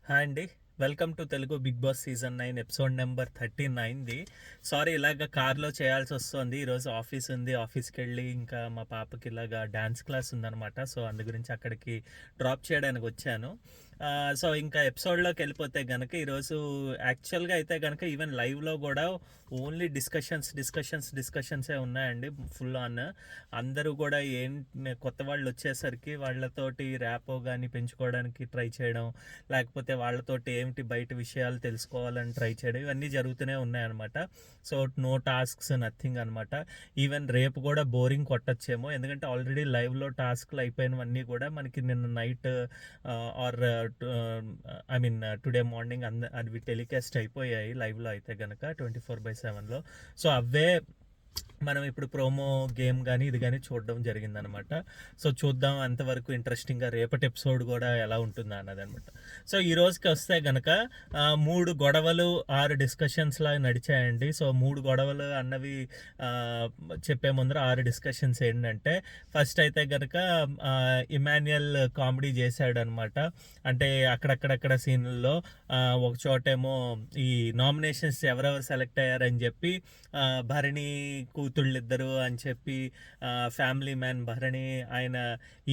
Hi అండి. Welcome to Telugu Bigg Boss season 9 episode number 39ది. Sorry ఇలాగ కార్లో చేయాల్సి వస్తుంది. ఈరోజు ఆఫీస్ ఉంది. ఆఫీస్కి వెళ్ళి ఇంకా మా పాపకి ఇలాగ డ్యాన్స్ క్లాస్ ఉందన్నమాట. సో అందు గురించి అక్కడికి డ్రాప్ చేయడానికి వచ్చాను. సో ఇంకా ఎపిసోడ్లోకి వెళ్ళిపోతే కనుక ఈరోజు యాక్చువల్గా అయితే కనుక ఈవెన్ లైవ్లో కూడా ఓన్లీ డిస్కషన్సే ఉన్నాయండి. ఫుల్ ఆన్ అందరూ కూడా కొత్త వాళ్ళు వచ్చేసరికి వాళ్ళతోటి ర్యాపో కానీ పెంచుకోవడానికి ట్రై చేయడం, లేకపోతే వాళ్ళతోటి ఏమిటి బయట విషయాలు తెలుసుకోవాలని ట్రై చేయడం, ఇవన్నీ జరుగుతూనే ఉన్నాయన్నమాట. సో నో టాస్క్స్ నథింగ్ అనమాట. ఈవెన్ రేపు కూడా బోరింగ్ కొట్టచ్చేమో, ఎందుకంటే ఆల్రెడీ లైవ్లో టాస్క్లు అయిపోయినవన్నీ కూడా మనకి నిన్న నైట్ ఆర్ టుడే మార్నింగ్ అవి టెలికాస్ట్ అయిపోయాయి లైవ్లో అయితే కనుక 24/7లో. సో అవే మనం ఇప్పుడు ప్రోమో గేమ్ కానీ ఇది కానీ చూడడం జరిగిందనమాట. సో చూద్దాం అంతవరకు ఇంట్రెస్టింగ్గా రేపటి ఎపిసోడ్ కూడా ఎలా ఉంటుందా అన్నది అనమాట. సో ఈ రోజుకి వస్తే గనక 3 గొడవలు 6 డిస్కషన్స్లా నడిచాయండి. సో 3 గొడవలు అన్నవి చెప్పే ముందర 6 డిస్కషన్స్ ఏంటంటే, ఫస్ట్ అయితే గనక ఇమాన్యుయల్ కామెడీ చేశాడు అనమాట. అంటే అక్కడక్కడక్కడ సీన్లలో ఒక చోటేమో ఈ నామినేషన్స్ ఎవరెవరు సెలెక్ట్ అయ్యారని చెప్పి భరణి కూతుళ్ళిద్దరు అని చెప్పి ఫ్యామిలీ మ్యాన్ భరణి ఆయన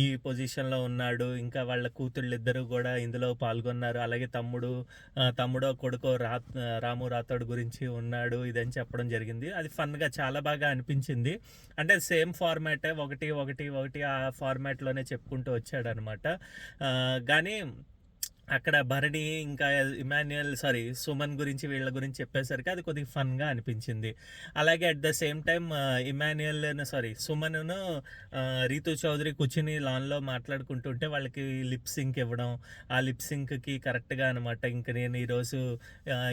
ఈ పొజిషన్లో ఉన్నాడు, ఇంకా వాళ్ళ కూతుళ్ళిద్దరు కూడా ఇందులో పాల్గొన్నారు, అలాగే తమ్ముడో కొడుకో రాము రాథోడ్ గురించి ఉన్నాడు ఇదని చెప్పడం జరిగింది. అది ఫన్గా చాలా బాగా అనిపించింది. అంటే సేమ్ ఫార్మాటే ఒకటి ఆ ఫార్మాట్లోనే చెప్పుకుంటూ వచ్చాడు అనమాట. కానీ అక్కడ భరణి ఇంకా సుమన్ గురించి వీళ్ళ గురించి చెప్పేసరికి అది కొద్దిగా ఫన్గా అనిపించింది. అలాగే అట్ ద సేమ్ టైం సుమన్ను రీతు చౌదరి కూర్చుని లాన్లో మాట్లాడుకుంటుంటే వాళ్ళకి లిప్ సింక్ ఇవ్వడం, ఆ లిప్ సింక్కి కరెక్ట్గా అనమాట. ఇంక నేను ఈరోజు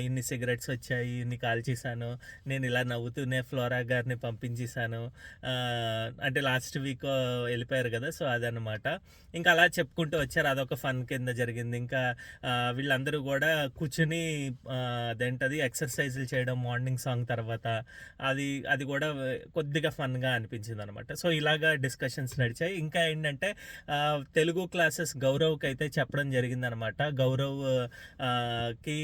ఇన్ని సిగరెట్స్ వచ్చాయి, ఇన్ని కాల్చేశాను, నేను ఇలా నవ్వుతూనే ఫ్లోరా గారిని పంపించేశాను, అంటే లాస్ట్ వీక్ వెళ్ళిపోయారు కదా, సో అదనమాట. ఇంకా అలా చెప్పుకుంటూ వచ్చారు. అదొక ఫన్ కింద జరిగింది. ఇంకా వీళ్ళందరూ కూడా కూర్చుని అదేంటది ఎక్సర్సైజులు చేయడం మార్నింగ్ సాంగ్ తర్వాత, అది కూడా కొద్దిగా ఫన్గా అనిపించింది అనమాట. సో ఇలాగా డిస్కషన్స్ నడిచాయి. ఇంకా ఏంటంటే తెలుగు క్లాసెస్ గౌరవ్కి అయితే చెప్పడం జరిగిందనమాట. గౌరవ్ కి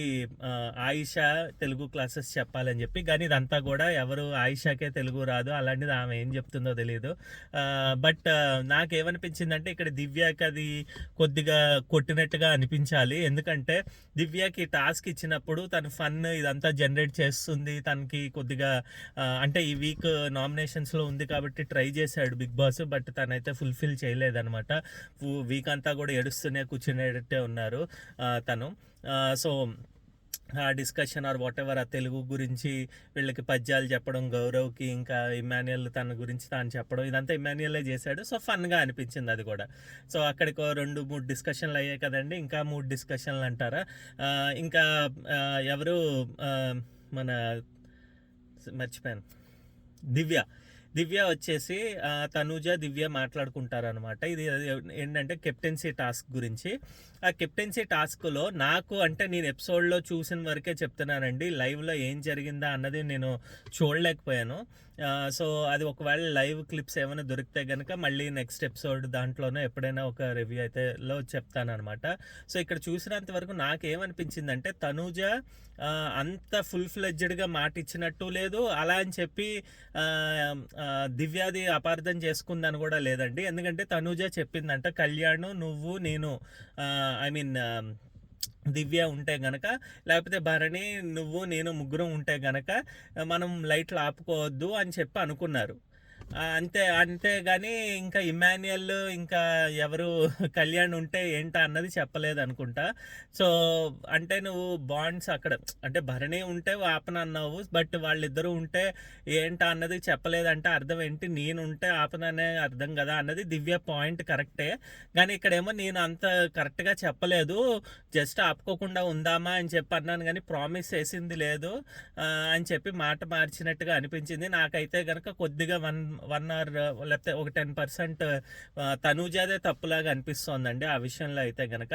ఆయిషా తెలుగు క్లాసెస్ చెప్పాలని చెప్పి, కానీ ఇదంతా కూడా ఎవరు ఆయిషాకే తెలుగు రాదు, అలాంటిది ఆమె ఏం చెప్తుందో తెలియదు. బట్ నాకేమనిపించిందంటే ఇక్కడ దివ్యాకి అది కొద్దిగా కొట్టినట్టుగా అనిపించాలి. ఎందుకంటే దివ్యకి టాస్క్ ఇచ్చినప్పుడు తన ఫన్ ఇదంతా జనరేట్ చేస్తుంది, తనకి కొద్దిగా అంటే ఈ వీక్ నామినేషన్స్లో ఉంది కాబట్టి ట్రై చేశాడు బిగ్ బాస్, బట్ తనైతే ఫుల్ఫిల్ చేయలేదన్నమాట. వీక్ అంతా కూడా ఏడుస్తూనే కూర్చునేటట్టే ఉన్నారు తను. సో ఆ డిస్కషన్ ఆర్ వాట్ ఎవర్ ఆ తెలుగు గురించి వీళ్ళకి పద్యాలు చెప్పడం గౌరవ్కి, ఇంకా ఇమాన్యుయల్ తన గురించి తాను చెప్పడం, ఇదంతా ఇమాన్యుయలే చేశాడు. సో ఫన్గా అనిపించింది అది కూడా. సో అక్కడికి 2-3 డిస్కషన్లు అయ్యాయి కదండి. ఇంకా 3 డిస్కషన్లు అంటారా. ఇంకా ఎవరు మన మర్చిపోయాను, దివ్య వచ్చేసి దివ్య మాట్లాడుకుంటారనమాట. ఇది ఏంటంటే కెప్టెన్సీ టాస్క్ గురించి. ఆ కెప్టెన్సీ టాస్క్లో నాకు అంటే నేను ఎపిసోడ్లో చూసిన వరకే చెప్తున్నానండి, లైవ్లో ఏం జరిగిందా అన్నది నేను చూడలేకపోయాను. సో అది ఒకవేళ లైవ్ క్లిప్స్ ఏమైనా దొరికితే కనుక మళ్ళీ నెక్స్ట్ ఎపిసోడ్ దాంట్లోనే ఎప్పుడైనా ఒక రివ్యూ అయితే చెప్తానమాట. సో ఇక్కడ చూసినంత వరకు నాకేమనిపించిందంటే తనూజ అంత ఫుల్ ఫ్లెడ్జ్డ్గా మాట ఇచ్చినట్టు లేదు, అలా అని చెప్పి దివ్యాది అపార్థం చేసుకుందని కూడా లేదండి. ఎందుకంటే తనూజ చెప్పిందంట, కళ్యాణ్ నువ్వు నేను దివ్య ఉంటే గనక, లేకపోతే భరణి నువ్వు నేను ముగ్గురం ఉంటే గనక మనం లైట్లు ఆపుకోవద్దు అని చెప్పి అనుకున్నారు. అంతేగాని ఇంకా ఇమాన్యుయల్ ఇంకా ఎవరు కళ్యాణ్ ఉంటే ఏంటా అన్నది చెప్పలేదు అనుకుంటా. సో అంటే నువ్వు బాండ్స్ అక్కడ అంటే భరణి ఉంటే ఆపనన్నావు, బట్ వాళ్ళిద్దరూ ఉంటే ఏంటా అన్నది చెప్పలేదంటే అర్థం ఏంటి, నేను ఉంటే ఆపననే అర్థం కదా అన్నది దివ్య పాయింట్ కరెక్టే. కానీ ఇక్కడేమో నేను అంత కరెక్ట్గా చెప్పలేదు, జస్ట్ ఆపుకోకుండా ఉందామా అని చెప్పి అన్నాను, కానీ ప్రామిస్ చేసింది లేదు అని చెప్పి మాట మార్చినట్టుగా అనిపించింది నాకైతే కనుక. కొద్దిగా 1 ఆర్ లేకపోతే ఒక 10% తనూజాదే తప్పులాగా అనిపిస్తోందండి ఆ విషయంలో అయితే కనుక.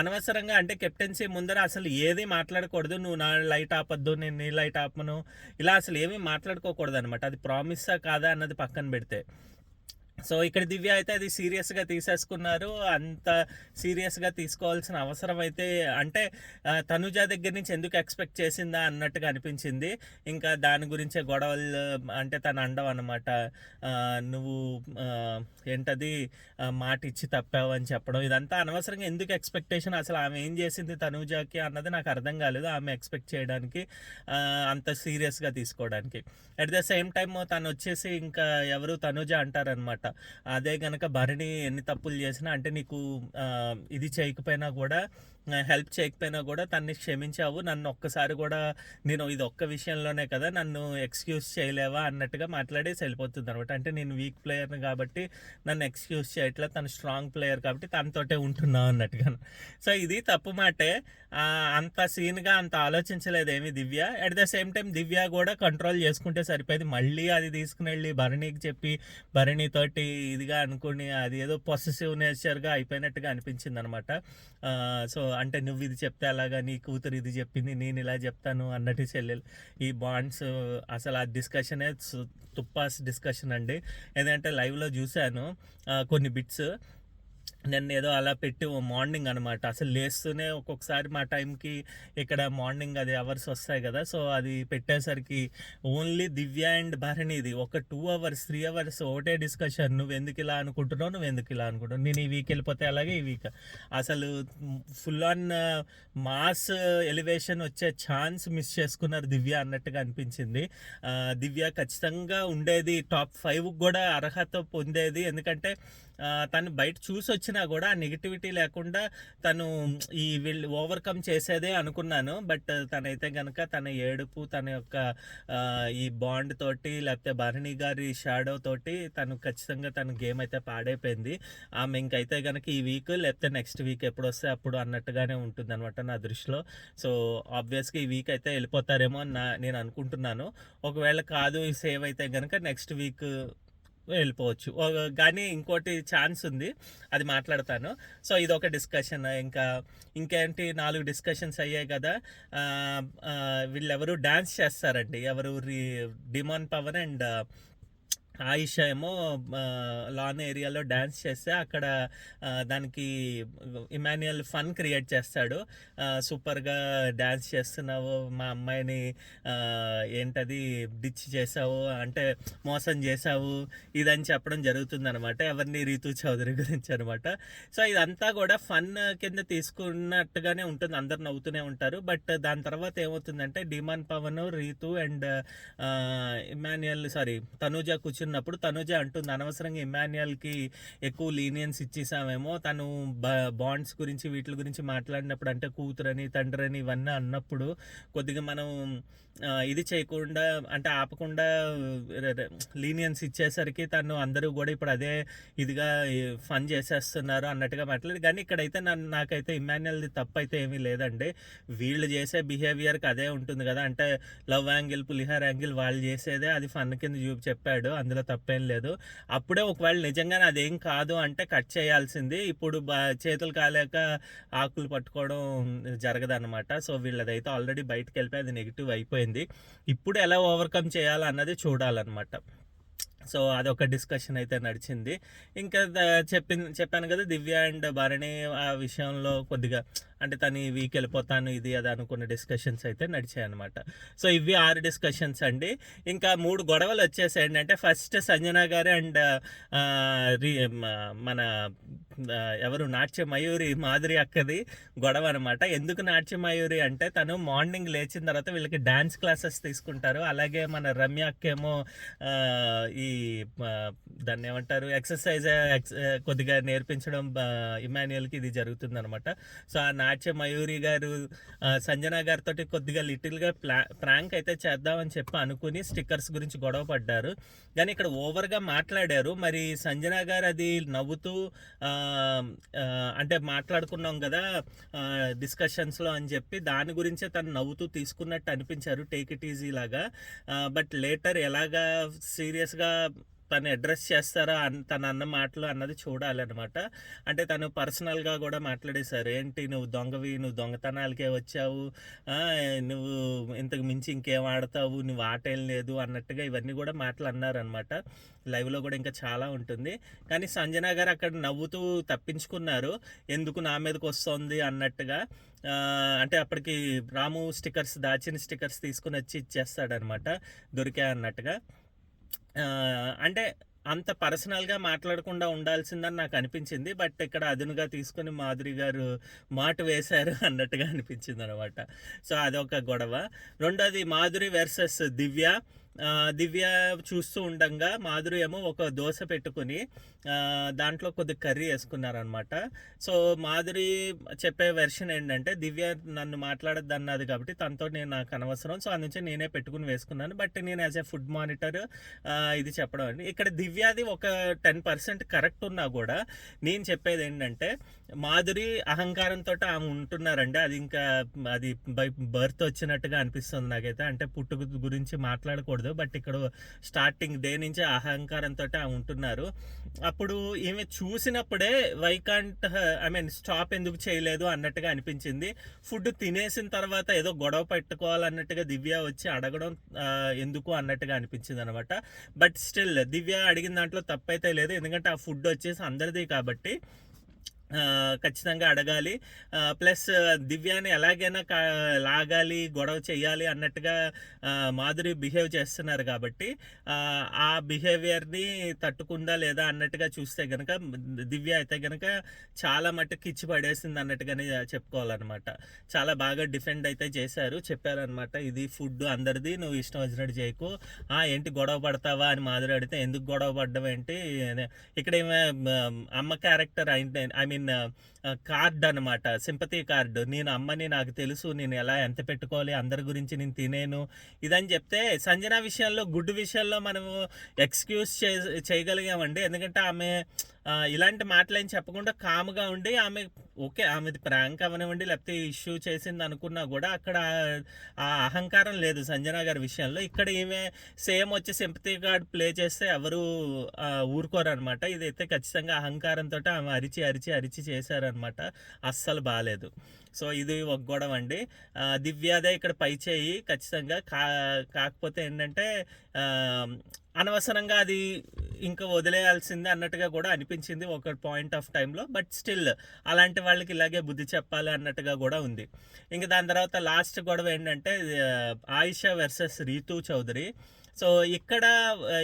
అనవసరంగా అంటే కెప్టెన్సీ ముందర అసలు ఏది మాట్లాడకూడదు, నువ్వు నా లైట్ ఆపద్దు నేను నీ లైట్ ఆపను, ఇలా అసలు ఏమీ మాట్లాడుకోకూడదు అనమాట. అది ప్రామిస్సా కాదా అన్నది పక్కన పెడితే, సో ఇక్కడ దివ్య అయితే అది సీరియస్గా తీసేసుకున్నారు. అంత సీరియస్గా తీసుకోవాల్సిన అవసరం అయితే అంటే తనుజ దగ్గర నుంచి ఎందుకు ఎక్స్పెక్ట్ చేసిందా అన్నట్టుగా అనిపించింది. ఇంకా దాని గురించే గొడవలు అంటే తను అండం అనమాట. నువ్వు ఏంటది మాట ఇచ్చి తప్పావు అని చెప్పడం, ఇదంతా అనవసరంగా ఎందుకు ఎక్స్పెక్టేషన్, అసలు ఆమె ఏం చేసింది తనుజాకి అన్నది నాకు అర్థం కాలేదు ఆమె ఎక్స్పెక్ట్ చేయడానికి, అంత సీరియస్గా తీసుకోవడానికి. అట్ ద సేమ్ టైమ్ తను వచ్చేసి ఇంకా ఎవరు తనుజ అంటారనమాట, అదే గనక భరణి ఎన్ని తప్పులు చేసినా అంటే నీకు ఇది చేయకపోయినా కూడా, హెల్ప్ చేయకపోయినా కూడా తన్ని క్షమించావు, నన్ను ఒక్కసారి కూడా నేను ఇది ఒక్క విషయంలోనే కదా నన్ను ఎక్స్క్యూజ్ చేయలేవా అన్నట్టుగా మాట్లాడేసి వెళ్ళిపోతుంది అనమాట. అంటే నేను వీక్ ప్లేయర్ని కాబట్టి నన్ను ఎక్స్క్యూజ్ చేయట్లేదు, తను స్ట్రాంగ్ ప్లేయర్ కాబట్టి తనతోటే ఉంటున్నావు అన్నట్టుగా. సో ఇది తప్పు మాటే, అంత సీన్గా అంత ఆలోచించలేదు ఏమి దివ్య. అట్ ద సేమ్ టైం దివ్య కూడా కంట్రోల్ చేసుకుంటే సరిపోయింది. మళ్ళీ అది తీసుకుని వెళ్ళి భరణికి చెప్పి భరణితోటి ఇదిగా అనుకుని అది ఏదో పొసెసివ్ నేచర్గా అయిపోయినట్టుగా అనిపించింది అనమాట. సో అంటే నువ్వు ఇది చెప్తే అలాగా, నీ కూతురు ఇది చెప్పింది నేను ఇలా చెప్తాను అన్నట్టు చెల్లెలు ఈ బాండ్స్, అసలు ఆ డిస్కషనే తుప్పాస్ డిస్కషన్ అండి. ఎందుకంటే లైవ్లో చూశాను కొన్ని బిట్స్, నన్ను ఏదో అలా పెట్టి మార్నింగ్ అనమాట, అసలు లేస్తూనే ఒక్కొక్కసారి మా టైంకి ఇక్కడ మార్నింగ్ అది అవర్స్ వస్తాయి కదా, సో అది పెట్టేసరికి ఓన్లీ దివ్య అండ్ భరణిది ఒక 2 hours 3 hours ఒకటే డిస్కషన్. నువ్వు ఎందుకు ఇలా అనుకుంటున్నావు, నువ్వు ఎందుకు ఇలా అనుకుంటున్నావు, నేను ఈ వీక్ వెళ్ళిపోతే అలాగే ఈ వీక్ అసలు ఫుల్ ఆన్ మాస్ ఎలివేషన్ వచ్చే ఛాన్స్ మిస్ చేసుకున్నారు దివ్య అన్నట్టుగా అనిపించింది. దివ్య ఖచ్చితంగా ఉండేది టాప్ 5 కూడా అర్హత పొందేది. ఎందుకంటే తను బయట చూసి వచ్చినా కూడా ఆ నెగిటివిటీ లేకుండా తను ఈ వీళ్ళు ఓవర్కమ్ చేసేదే అనుకున్నాను. బట్ తనైతే కనుక తన ఏడుపు, తన యొక్క ఈ బాండ్ తోటి లేకపోతే భరణి గారి షాడో తోటి తను ఖచ్చితంగా తన గేమ్ అయితే పాడైపోయింది. ఆమె ఇంకైతే కనుక ఈ వీక్ లేకపోతే నెక్స్ట్ వీక్ ఎప్పుడు వస్తే అప్పుడు అన్నట్టుగానే ఉంటుంది అనమాట నా దృష్టిలో. సో ఆబ్వియస్గా ఈ వీక్ అయితే వెళ్ళిపోతారేమో అని నేను అనుకుంటున్నాను. ఒకవేళ కాదు ఈ సేవ్ అయితే కనుక నెక్స్ట్ వీక్ వెళ్ళిపోవచ్చు. కానీ ఇంకోటి ఛాన్స్ ఉంది, అది మాట్లాడతాను. సో ఇదొక డిస్కషన్. ఇంకేంటి 4 డిస్కషన్స్ అయ్యాయి కదా. వీళ్ళెవరు డ్యాన్స్ చేస్తారండి, ఎవరు డిమాన్ పవన్ అండ్ ఆయిషా ఏమో లాన్ ఏరియాలో డ్యాన్స్ చేస్తే అక్కడ దానికి ఇమాన్యుయల్ ఫన్ క్రియేట్ చేస్తాడు. సూపర్గా డ్యాన్స్ చేస్తున్నావు, మా అమ్మాయిని ఏంటది డిచ్ చేసావు అంటే మోసం చేసావు ఇదని చెప్పడం జరుగుతుంది అనమాట. ఎవరిని రీతు చౌదరి గురించి అనమాట. సో ఇదంతా కూడా ఫన్ కింద తీసుకున్నట్టుగానే ఉంటుంది, అందరు నవ్వుతూనే ఉంటారు. బట్ దాని తర్వాత ఏమవుతుందంటే డిమాన్ పవన్, రీతు అండ్ తనూజ కూర్చున్నప్పుడు తనూజ అంటుంది అనవసరంగా ఇమాన్యుయల్కి ఎక్కువ లీనియన్స్ ఇచ్చేసామేమో, తను బాండ్స్ గురించి వీటి గురించి మాట్లాడినప్పుడు అంటే కూతురని తండ్రని ఇవన్నీ అన్నప్పుడు కొద్దిగా మనం ఇది చేయకుండా అంటే ఆపకుండా లీనియన్స్ ఇచ్చేసరికి తను అందరూ కూడా ఇప్పుడు అదే ఇదిగా ఫన్ చేసేస్తున్నారు అన్నట్టుగా మాట్లాడి. కానీ ఇక్కడైతే నాకైతే ఇమాన్యుయల్ది తప్పు అయితే ఏమీ లేదండి. వీళ్ళు చేసే బిహేవియర్కి అదే ఉంటుంది కదా, అంటే లవ్ యాంగిల్ పులిహార్ యాంగిల్ వాళ్ళు చేసేదే అది ఫన్ కింద చెప్పాడు, అందులో తప్పేం లేదు. అప్పుడే ఒకవేళ నిజంగానే అదేం కాదు అంటే కట్ చేయాల్సింది. ఇప్పుడు చేతులు కాలేక ఆకులు పట్టుకోవడం జరగదన్నమాట. సో వీళ్ళదైతే ఆల్రెడీ బయటకు వెళ్ళిపోయి అది నెగిటివ్ అయిపోయింది. ఇప్పుడు ఎలా ఓవర్కమ్ చేయాలన్నది చూడాలన్నమాట. సో అదొక డిస్కషన్ అయితే నడిచింది. ఇంకా చెప్పాను కదా దివ్య అండ్ భరణి ఆ విషయంలో కొద్దిగా అంటే తను ఈ వీక్ వెళ్ళిపోతాను ఇది అది అనుకున్న డిస్కషన్స్ అయితే నడిచాయి అనమాట. సో ఇవి 6 డిస్కషన్స్ అండి. ఇంకా 3 గొడవలు వచ్చేసాయండి. అంటే ఫస్ట్ సంజన గారు అండ్ మన ఎవరు నాట్య మయూరి మాధురి అక్కది గొడవ అనమాట. ఎందుకు నాట్య మయూరి అంటే తను మార్నింగ్ లేచిన తర్వాత వీళ్ళకి డ్యాన్స్ క్లాసెస్ తీసుకుంటారు. అలాగే మన రమ్య అక్కేమో ఈ దాన్ని ఏమంటారు ఎక్సర్సైజ్ కొద్దిగా నేర్పించడం ఇమాన్యుయల్కి ఇది జరుగుతుంది అనమాట. సో ఆ నాట్య మయూరి గారు సంజన గారితో కొద్దిగా లిటిల్గా ప్రాంక్ అయితే చేద్దామని చెప్పి అనుకుని స్టిక్కర్స్ గురించి గొడవ పడ్డారు. కానీ ఇక్కడ ఓవర్గా మాట్లాడారు. మరి సంజన గారు అది నవ్వుతూ అంటే మాట్లాడుకున్నాం కదా డిస్కషన్స్లో అని చెప్పి దాని గురించే తను నవ్వుతూ తీసుకున్నట్టు అనిపించారు, టేక్ ఇట్ ఈజీ లాగా. బట్ లేటర్ ఎలాగా సీరియస్గా తను అడ్రెస్ చేస్తారా తను అన్న మాటలు అన్నది చూడాలన్నమాట. అంటే తను పర్సనల్‌గా గూడా మాట్లాడేశారు. "ఏంటి నువ్వు దొంగవి, నువ్వు దొంగతనాలకే వచ్చావు. నువ్వు ఇంతకు మించి ఇంకేం ఆడతావు, నువ్వు ఆటేం లేదు" అన్నట్టుగా ఇవన్నీ గూడా మాటలు అన్నారనమాట. లైవ్‌లో గూడా ఇంకా చాలా ఉంటుంది. కానీ సంజన గారు అక్కడ నవ్వుతూ తప్పించుకున్నారు. ఎందుకు నా మీదకొస్తోంది అన్నట్టుగా. అంటే అప్పటికి రాము స్టిక్కర్స్, దాచిన స్టిక్కర్స్ తీసుకొనొచ్చి ఇచ్చేస్తాడనమాట దొరికాయన్నట్టుగా. అంటే అంత పర్సనల్‌గా మాట్లాడకుండా ఉండాల్సిందని నాకనిపించింది. బట్ ఇక్కడ అదునుగా తీసుకొని మాధురి గారు మాటు వేశారు అన్నట్టుగా అనిపించిందనమాట. సో, అదొక గొడవ. రెండోది మాధురి వర్సెస్ దివ్య. దివ్య చూస్తూ ఉండంగా మాధురి ఏమో ఒక దోస పెట్టుకొని దాంట్లో కొద్దిగా కర్రీ యేసుకున్నారనమాట. సో, మాధురి చెప్పే వెర్షన్ ఏంటంటే, దివ్య నన్ను మాట్లాడొద్దన్నది కాబట్టి తనతో నాకు అనవసరం. సో, అందుంచి నేనే పెట్టుకొని వేసుకున్నాను. బట్ నేను యాజ్ ఎ ఫుడ్ మానిటర్ ఇది చెప్పడం అండి. ఇక్కడ దివ్యాది ఒక 10% కరెక్ట్ ఉన్నా కూడా నేను చెప్పేది ఏంటంటే, మాధురి అహంకారంతో ఆమె ఉంటున్నారండి. అది ఇంకా అది బై బర్త్ వచ్చినట్టుగా అనిపిస్తుంది నాకైతే. అంటే పుట్టుక గురించి మాట్లాడకూడదు. బట్ ఇక్కడ స్టార్టింగ్ డే నుంచే అహంకారంతో ఆమె ఉంటున్నారు. అప్పుడు ఈమె చూసినప్పుడే వైకాంట్ ఐ మీన్ స్టాప్ ఎందుకు చేయలేదు అన్నట్టుగా అనిపించింది. ఫుడ్ తినేసిన తర్వాత ఏదో గొడవ పెట్టుకోవాలన్నట్టుగా దివ్య వచ్చి అడగడం ఎందుకు అన్నట్టుగా అనిపించింది అనమాట. బట్ స్టిల్ దివ్య అడిగిన దాంట్లో తప్పైతే లేదు. ఎందుకంటే ఆ ఫుడ్ వచ్చేసి అందరిది కాబట్టి ఖచ్చితంగా అడగాలి. ప్లస్ దివ్యాని ఎలాగైనా లాగాలి, గొడవ చేయాలి అన్నట్టుగా మాధురి బిహేవ్ చేస్తున్నారు కాబట్టి ఆ బిహేవియర్ని తట్టుకుందా లేదా అన్నట్టుగా చూస్తే కనుక దివ్య అయితే కనుక చాలా మట్టుకు ఇచ్చి పడేసింది అన్నట్టుగానే చెప్పుకోవాలన్నమాట. చాలా బాగా డిఫెండ్ అయితే చేశారు, చెప్పారనమాట. ఇది ఫుడ్ అందరిది, నువ్వు ఇష్టం వచ్చినట్టు చేయకు. ఏంటి గొడవ పడతావా అని మాధురి అడిగితే, ఎందుకు గొడవ పడ్డం ఏంటి, ఇక్కడ ఏమే అమ్మ క్యారెక్టర్ ఐ మీన్ కార్డ్ అనమాట, సింపతి కార్డు. నేను అమ్మని, నాకు తెలుసు నేను ఎలా ఎంత పెట్టుకోవాలి, అందరి గురించి నేను తినేను ఇదని చెప్తే, సంజన విషయంలో గుడ్ విషయంలో మనము ఎక్స్క్యూజ్ చేయగలిగామండి. ఎందుకంటే ఆమె ఇలాంటి మాటలు ఏం చెప్పకుండా కామ్గా ఉండి ఆమె ఓకే, ఆమెది ప్రాంక్ అవనివ్వండి లేకపోతే ఇష్యూ చేసింది అనుకున్నా కూడా అక్కడ ఆ అహంకారం లేదు సంజన గారి విషయంలో. ఇక్కడ ఈమె సేమ్ వచ్చి సింపతి కార్డ్ ప్లే చేస్తే ఎవరు ఊరుకోరు అనమాట. ఇదైతే ఖచ్చితంగా అహంకారంతో ఆమె అరిచి అరిచి అరిచి చేశారనమాట. అస్సలు బాగాలేదు. సో, ఇది ఒక గొడవ అండి. దివ్యాదే ఇక్కడ పై చేయి ఖచ్చితంగా. కాకపోతే ఏంటంటే అనవసరంగా అది ఇంకా వదిలేయాల్సిందే అన్నట్టుగా కూడా అనిపించింది ఒక పాయింట్ ఆఫ్ టైంలో. బట్ స్టిల్ అలాంటి వాళ్ళకి ఇలాగే బుద్ధి చెప్పాలి అన్నట్టుగా కూడా ఉంది. ఇంకా దాని తర్వాత లాస్ట్ గొడవ ఏంటంటే ఆయిషా వర్సెస్ రీతూ చౌదరి. సో, ఇక్కడ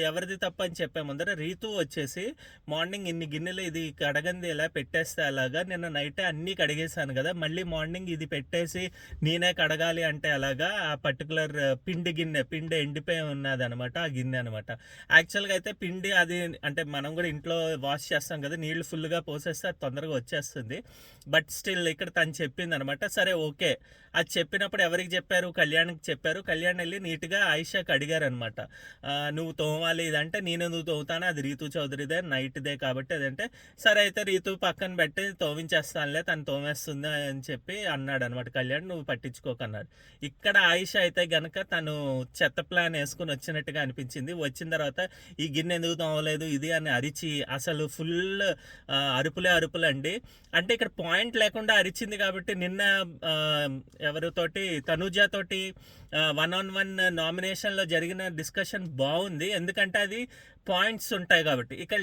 ఎవరిది తప్పు అని చెప్పే ముందర రీతు వచ్చేసి మార్నింగ్ ఇన్ని గిన్నెలు ఇది కడగంది ఎలా పెట్టేస్తే అలాగా, నిన్న నైటే అన్నీ కడిగేశాను కదా, మళ్ళీ మార్నింగ్ ఇది పెట్టేసి నేనే కడగాలి అంటే అలాగా. ఆ పర్టికులర్ పిండి ఎండిపోయి ఉన్నది అనమాట, ఆ గిన్నె అనమాట. యాక్చువల్గా అయితే పిండి అది అంటే మనం కూడా ఇంట్లో వాష్ చేస్తాం కదా, నీళ్లు ఫుల్గా పోసేస్తే అది తొందరగా వచ్చేస్తుంది. బట్ స్టిల్ ఇక్కడ తను చెప్పింది అనమాట. సరే ఓకే, అది చెప్పినప్పుడు ఎవరికి చెప్పారు, కళ్యాణ్కి చెప్పారు. కళ్యాణ్ వెళ్ళి నీట్గా ఆయిషాకి అడిగారు అనమాట, నువ్వు తోమాలి ఇదంటే, నేను నువ్వు తోముతాను, అది రీతు చౌదరిదే నైట్దే కాబట్టి అదంటే, సరే అయితే రీతు పక్కన పెట్టి తోమించేస్తానులే, తను తోమేస్తుంది అని చెప్పి అన్నాడు అనమాట కళ్యాణ్. నువ్వు పట్టించుకోకన్నాడు. ఇక్కడ ఆయిషా అయితే గనక తను చెత్త ప్లాన్ వేసుకుని వచ్చినట్టుగా అనిపించింది. వచ్చిన తర్వాత ఈ గిన్నె ఎందుకు తోమలేదు ఇది అని అరిచి అసలు ఫుల్ అరుపులండి. అంటే ఇక్కడ పాయింట్ లేకుండా అరిచింది కాబట్టి నిన్న ఎవరితోటి తనుజతోటి 1-on-1 నామినేషన్లో జరిగిన డిస్కషన్ బాగుంది. ఎందుకంటే అది పాయింట్స్ ఉంటాయి కాబట్టి. ఇక్కడ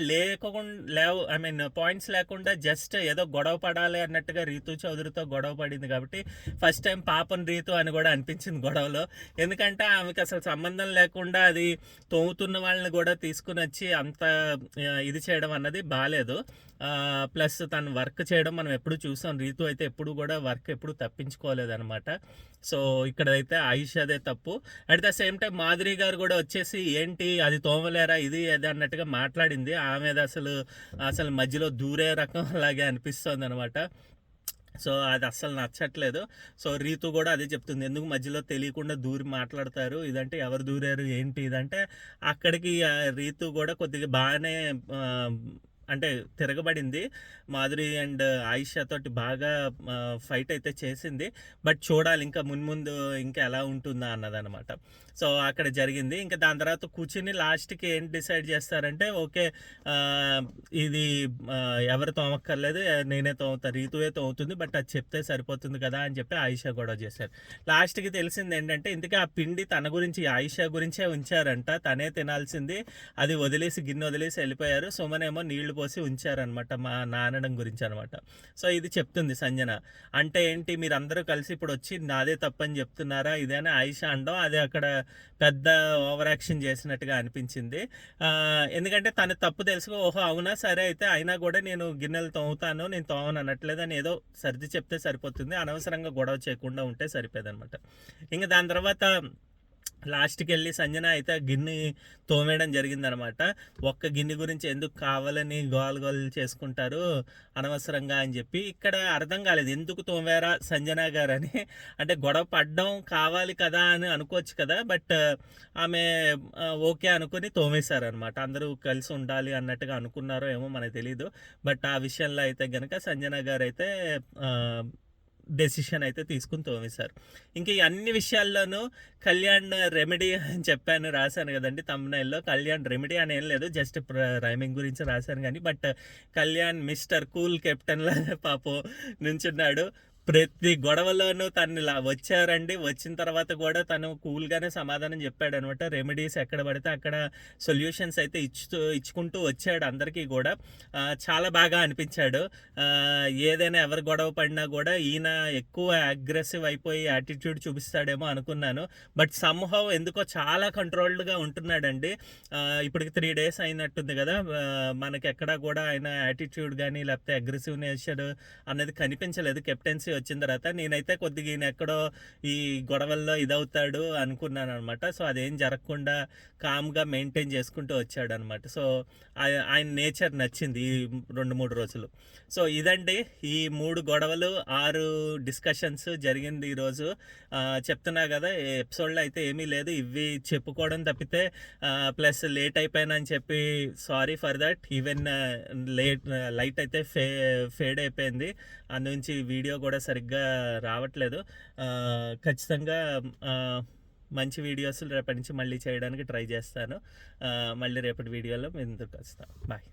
పాయింట్స్ లేకుండా జస్ట్ ఏదో గొడవ పడాలి అన్నట్టుగా రీతు చౌదరితో గొడవ పడింది కాబట్టి ఫస్ట్ టైం పాపం రీతు అని కూడా అనిపించింది గొడవలో. ఎందుకంటే ఆమెకు అసలు సంబంధం లేకుండా అది తోముతున్న వాళ్ళని కూడా తీసుకుని వచ్చి అంత ఇది చేయడం అన్నది బాగాలేదు. ప్లస్ తను వర్క్ చేయడం మనం ఎప్పుడు చూసాం. రీతు అయితే ఎప్పుడు కూడా వర్క్ ఎప్పుడు తప్పించుకోలేదన్నమాట. సో, ఇక్కడైతే ఆయిషాదే తప్పు. At the same time Madhuri గారు కూడా వచ్చేసి ఏంటి అది తోమలేరా ఇది అది అన్నట్టుగా మాట్లాడింది. ఆమె అసలు మధ్యలో దూరే రకం అలాగే అనిపిస్తుంది అనమాట. సో, అది అస్సలు నచ్చట్లేదు. సో, రీతు కూడా అదే చెప్తుంది, ఎందుకు మధ్యలో తెలియకుండా దూరి మాట్లాడతారు, ఇదంటే ఎవరు దూరారు ఏంటి ఇదంటే, అక్కడికి రీతు కూడా కొద్దిగా బాగానే అంటే తిరగబడింది. మాధురి అండ్ ఆయిషా తోటి బాగా ఫైట్ అయితే చేసింది. బట్ చూడాలి ఇంకా మున్ముందు ఇంకా ఎలా ఉంటుందా అన్నదనమాట. సో అక్కడ జరిగింది. ఇంకా దాని తర్వాత కూర్చుని లాస్ట్కి ఏంటి డిసైడ్ చేస్తారంటే ఓకే, ఇది ఎవరు తోమక్కర్లేదు, నేనే తోముతాను, రీతువే తోముతుంది, బట్ అది చెప్తే సరిపోతుంది కదా అని చెప్పి ఆయిషా గొడవ చేశారు. లాస్ట్కి తెలిసింది ఏంటంటే ఇంతకీ ఆ పిండి తన గురించి, ఆయిషా గురించే ఉంచారంట, తనే తినాల్సింది, అది వదిలేసి గిన్నె వదిలేసి వెళ్ళిపోయారు. సుమనేమో నీళ్లు పోసి ఉంచారనమాట మా నానడం గురించి అనమాట. సో ఇది చెప్తుంది సంజన. అంటే ఏంటి, మీరందరూ కలిసి ఇప్పుడు వచ్చి నాదే తప్పని చెప్తున్నారా ఇదేనా ఆయిషా అనడం, అది అక్కడ పెద్ద ఓవర్ యాక్షన్ చేసినట్టుగా అనిపించింది. ఎందుకంటే తన తప్పు తెలుసుకో, ఓహో అవునా సరే అయితే అయినా కూడా నేను గిన్నెలు తోముతాను, నేను తోమను అనట్లేదు అని ఏదో సర్ది చెప్తే సరిపోతుంది, అనవసరంగా గొడవ చేయకుండా ఉంటే సరిపోయేదనమాట. ఇంకా దాని తర్వాత లాస్ట్కి వెళ్ళి సంజన అయితే గిన్నె తోమేయడం జరిగిందనమాట. ఒక్క గిన్నె గురించి ఎందుకు కావాలని గోలు చేసుకుంటారు అనవసరంగా అని చెప్పి ఇక్కడ అర్థం కాలేదు ఎందుకు తోమారా సంజన గారు అని. అంటే గొడవ పడ్డం కావాలి కదా అని అనుకోవచ్చు కదా, బట్ ఆమె ఓకే అనుకుని తోమేశారనమాట. అందరూ కలిసి ఉండాలి అన్నట్టుగా అనుకున్నారో ఏమో మనకు తెలీదు. బట్ ఆ విషయంలో అయితే కనుక సంజన గారు అయితే డెసిషన్ అయితే తీసుకుని తోమేశారు. ఇంకా ఈ అన్ని విషయాల్లోనూ కళ్యాణ్ రెమెడీ అని చెప్పాను, రాశాను కదండి తమ్నైల్లో. కళ్యాణ్ రెమెడీ అని ఏం లేదు, జస్ట్ రైమింగ్ గురించి రాశాను కానీ, but Kalyan mister cool captain లాగా పాపం నుంచున్నాడు. ప్రతి గొడవలోనూ తను వచ్చారండి, వచ్చిన తర్వాత కూడా తను కూల్గానే సమాధానం చెప్పాడు అనమాట. రెమెడీస్ ఎక్కడ పడితే అక్కడ సొల్యూషన్స్ అయితే ఇచ్చుకుంటూ వచ్చాడు అందరికీ కూడా. చాలా బాగా అనిపించాడు. ఏదైనా ఎవరు గొడవ పడినా కూడా ఈయన ఎక్కువ అగ్రెసివ్ అయిపోయి యాటిట్యూడ్ చూపిస్తాడేమో అనుకున్నాను, బట్ సమ్హౌ ఎందుకో చాలా కంట్రోల్డ్గా ఉంటున్నాడండి. ఇప్పటికి 3 days అయినట్టుంది కదా, మనకి ఎక్కడా కూడా ఆయన యాటిట్యూడ్ కానీ లేకపోతే అగ్రెసివ్ నేచర్ అన్నది కనిపించలేదు కెప్టెన్సీ వచ్చిన తర్వాత. నేనైతే కొద్దిగా ఈయన ఎక్కడో ఈ గొడవల్లో ఇదవుతాడు అనుకున్నాను అనమాట. సో అదేం జరగకుండా కామ్గా మెయింటైన్ చేసుకుంటూ వచ్చాడు అనమాట. సో ఆయన నేచర్ నచ్చింది ఈ 2-3 రోజులు. సో ఇదండి ఈ 3 గొడవలు 6 డిస్కషన్స్ జరిగింది ఈరోజు. చెప్తున్నా కదా ఎపిసోడ్లో అయితే ఏమీ లేదు, ఇవి చెప్పుకోవడం తప్పితే. ప్లస్ లేట్ అయిపోయినా అని చెప్పి sorry for that. Even light అయితే ఫేడ్ అయిపోయింది, అందునుంచి వీడియో కూడా సరిగ్గా రావట్లేదు. ఖచ్చితంగా మంచి వీడియోస్ రేపటి నుంచి మళ్ళీ చేయడానికి ట్రై చేస్తాను. మళ్ళీ రేపటి వీడియోలో మేము ముందుకు వస్తాను. బాయ్.